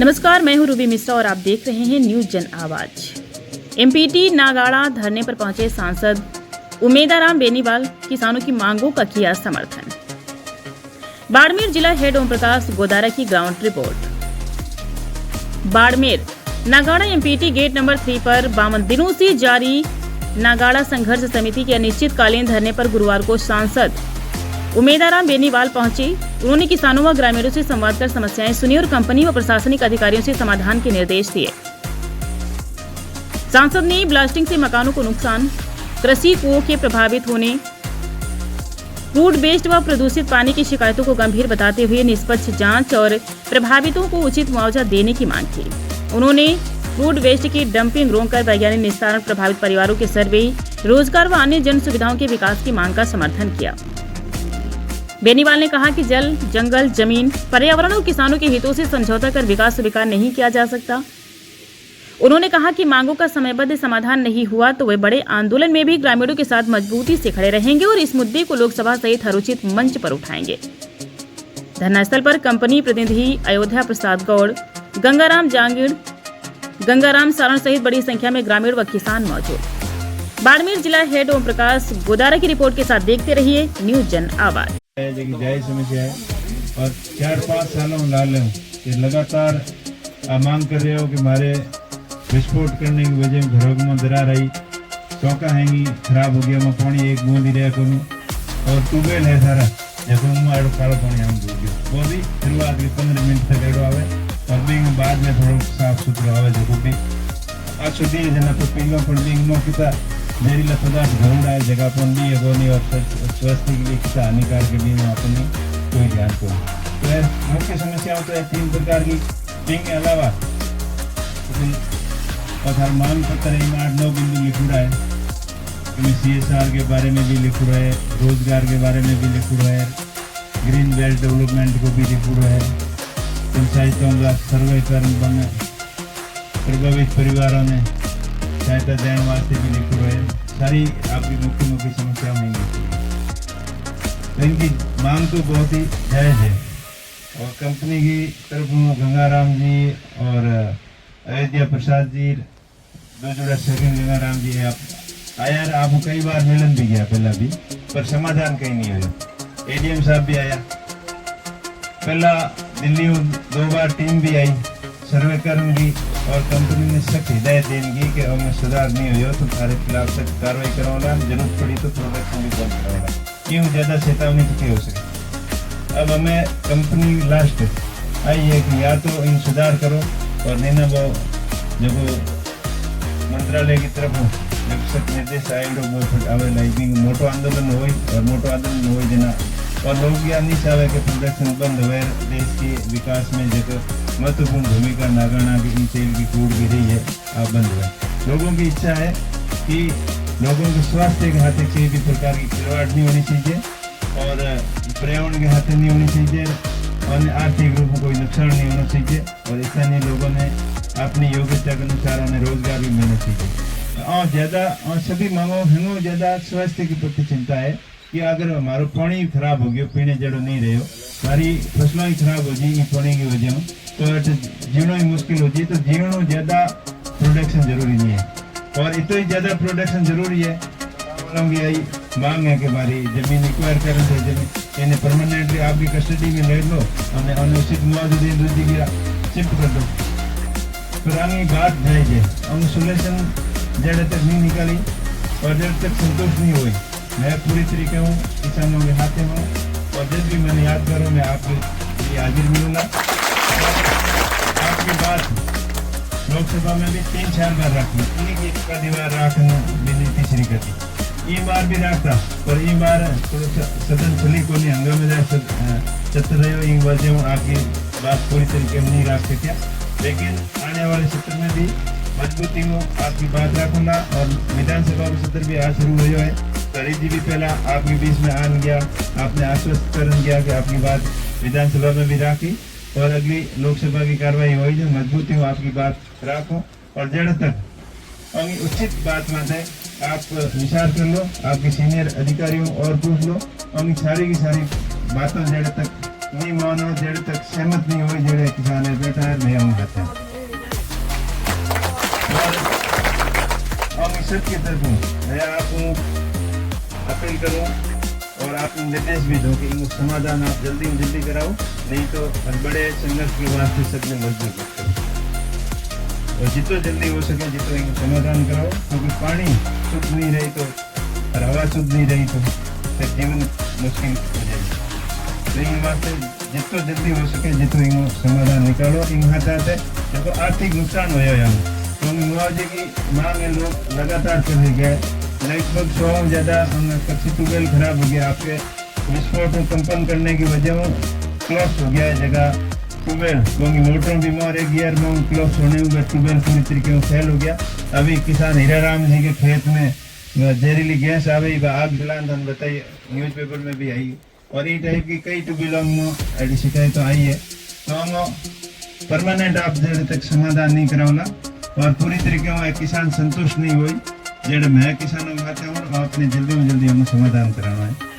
नमस्कार, मैं हूं रूबी मिश्रा और आप देख रहे हैं न्यूज जन आवाज। एमपीटी नागाड़ा धरने पर पहुंचे सांसद उमेदाराम बेनीवाल किसानों की मांगों का किया समर्थन। बाड़मेर जिला हेड ओम प्रकाश गोदारा की ground report. Barmer Nagada MPT gate number 3 पर 52 दिनों से जारी नागाड़ा संघर्ष समिति के अनिश्चितकालीन धरने पर गुरुवार को सांसद उमेदाराम बेनीवाल पहुंचे। उन्होंने किसानों व ग्रामीणों से संवाद कर समस्याएं सुनी और कंपनी व प्रशासनिक अधिकारियों से समाधान के निर्देश दिए। सांसद ने ब्लास्टिंग से मकानों को नुकसान, कृषि कुओं के प्रभावित होने, फूड वेस्ट व प्रदूषित पानी की शिकायतों को गंभीर बताते हुए निष्पक्ष जांच और प्रभावितों को उचित मुआवजा देने की मांग की। उन्होंने फूड वेस्ट की डंपिंग रोककर वैज्ञानिक निस्तारण, प्रभावित परिवारों के सर्वे, रोजगार व अन्य जन सुविधाओं के विकास की मांग का समर्थन किया। बेनीवाल ने कहा कि जल, जंगल, जमीन, पर्यावरण और किसानों के हितों से समझौता कर विकास स्वीकार नहीं किया जा सकता। उन्होंने कहा कि मांगों का समयबद्ध समाधान नहीं हुआ तो वे बड़े आंदोलन में भी ग्रामीणों के साथ मजबूती से खड़े रहेंगे और इस मुद्दे को लोकसभा सहित हर उचित मंच पर उठाएंगे। धरनास्थल पर कंपनी प्रतिनिधि अयोध्या प्रसाद गौड़, गंगाराम जांगीड़, गंगाराम सारण सहित बड़ी संख्या में ग्रामीण व किसान मौजूद। बाड़मेर जिला हेड ओम प्रकाश गोदारा की रिपोर्ट के साथ देखते रहिए न्यूज जन आवाज। जायज समस्या है और 4-5 सालों कि लगातार मांग कर रहे हो कि हमारे विस्फोट करने की वजह में घरों में दरार आई, चौका हैंगी खराब हो गया, मैं पानी एक बूंद ही रहा करूँ और ट्यूबवेल है सारा जैसे काला पानी हम दूर गया वो भी शुरुआत के 15 मिनट तक एडो आवे और बिंग बाद में थोड़ा साफ सुथरा आवे जो भी अशुद्धि जना तो पीवा पर बिंग नो किता जहरीला पदार्थ घरोड़ा है जगह पर नहीं है वो नहीं और स्वास्थ्य के लिए कितना हानिकारक के लिए अपने कोई ध्यान को तो मुख्य समस्या होता है 3 प्रकार की बिंग के अलावा और हर मांग पत्र 8-9 बिंदु लिखा है। CSR के बारे में भी लिखा है, रोजगार के बारे में भी लिखा है, ग्रीन बेल्ट डेवलपमेंट को भी लिखा है, पंचायतों का सर्वे कर प्रभावित परिवारों ने सहायता देने वास्ते भी लिखा है। सारी आपकी मुख्य समस्या होंगी। इनकी मांग तो बहुत ही जायज है और कंपनी की तरफ गंगाराम जी और अयोध्या प्रसाद जी दो सेकंड गंगाराम जी आप आया, आपको कई बार मिलन भी गया पहला भी, पर समाधान कहीं नहीं हुआ। एडीएम साहब भी आया, पहला दिल्ली 2 बार टीम भी आई सर्वे करूंगी और कंपनी ने सख्त हिदायत देंगी कि अगर सुधार नहीं हो तो तुम्हारे खिलाफ सख्त कार्रवाई कराऊंगा, जरूरत पड़ी तो प्रोडक्शन भी बंद कराऊंगा। क्यों ज्यादा चेतावनी तो क्या हो सके। अब हमें कंपनी लास्ट आई है कि या तो इन सुधार करो और नहीं ना वो जब मंत्रालय की तरफ जब सख्त निर्देश आए मोटो आंदोलन हो और मोटो आंदोलन हो जना और लोग यह नहीं चाहे कि प्रोडक्शन बंद हुए। देश के विकास में जो महत्वपूर्ण भूमिका नागाड़ा की तेल की कूड़ भी रही है आप बंद हुए। लोगों की इच्छा है कि लोगों के स्वास्थ्य के हाथ किसी भी प्रकार की खिलवाड़ नहीं होनी चाहिए और पर्यावरण के हाथ नहीं होनी चाहिए और आर्थिक रूप में कोई नुकसान नहीं होना चाहिए और स्थानीय लोगों ने अपनी योग्यता के अनुसार उन्हें रोजगार भी मिलना चाहिए। और ज़्यादा और सभी मांगों हमें ज़्यादा स्वास्थ्य के प्रति चिंता है कि अगर हमारा पानी खराब हो गया, पीने जड़ो नहीं रहे हो, हमारी फसलों ही खराब हो जाएगी पानी की वजह में तो जीवनों ही मुश्किल हो जाए। तो जीवनों ज़्यादा प्रोडक्शन जरूरी नहीं है और इतना ही ज़्यादा प्रोडक्शन जरूरी है। यही मांग है कि हमारी जमीन एक्वायर करने से जमीन इन्हें परमानेंटली आपकी कस्टडी में ले लो और अनुचित मुआवजा दे दो जी शिफ्ट कर दो। फिर आगे बात जायज है और सोल्यूशन जड़ तक नहीं निकाली और जब तक संतोष नहीं हुई मैं पूरी तरीके हूँ किसानों के हाथ में हूँ और जब भी मैंने याद करो मैं आपके लिए हाजिर मिलूंगा। आपकी बात लोकसभा में भी 3-4 बार रखी का दीवार रखना मेरी तीसरी करती ये बार भी रखता पर ये बार सदन चली को नहीं हंगामेदार सत्र रहे इन वजह आपकी बात पूरी तरीके में नहीं रख सके, लेकिन आने वाले सत्र में भी मजबूती में आपकी बात रखूंगा और विधानसभा का सत्र भी आज शुरू हो है। करी जी भी पहला आपके बीच में आन गया, आपने आश्वस्त कर दिया कि आपकी बात विधानसभा में भी रखी और अगली लोकसभा की कार्रवाई हुई जो मजबूती में आपकी बात रखो और जड़ तक उचित बात मत है आप विचार कर लो, आपके सीनियर अधिकारियों और पूछ लो और सारी की सारी बातों जड़ तक नहीं मानो जेड़े तक सहमत नहीं हुए जेड़े किसान है बैठा है मैं हम खाते हैं और हम सबकी तरफ मैं आपको अपील करूं और आप निर्देश भी दो कि इनको समाधान आप जल्दी में जल्दी कराओ, नहीं तो बड़े संघर्ष के वास्ते सबने मजबूत करो और जितना जल्दी हो सके जितना इनको समाधान कराओ, क्योंकि पानी शुद्ध नहीं रही तो और हवा शुद्ध नहीं रही तो फिर जीवन मुश्किल हो जाएगी। लेकिन वास्ते जितना जल्दी हो सके जितना इनको समाधान निकालो। इन चाहते देखो आर्थिक नुकसान हो क्योंकि मुआवजे की मांग है, लोग लगातार चले गए, लगभग 100 ज़्यादा कच्ची ट्यूबवेल खराब हो गया, आपके विस्फोट और कंपन करने की वजह क्लॉस हो गया है जगह ट्यूबवेल, क्योंकि मोटर बीमार है गियर में क्लॉस होने में ट्यूबवेल पूरी तरीके से फेल हो गया। अभी किसान हीराराम जी के खेत में जहरीली गैस आ गई, आग जलान धन बताई, न्यूज़पेपर में भी आई और ये टाइप की कई ट्यूबवेलों में ऐसी शिकायत आई है। तो हम परमानेंट आप देर तक समाधान नहीं कराओला और पूरी तरीके से किसान संतुष्ट नहीं हुई जेड़े मैं किसानों खाते हूँ, आपने जल्दी में जल्दी हमें समाधान कराना है।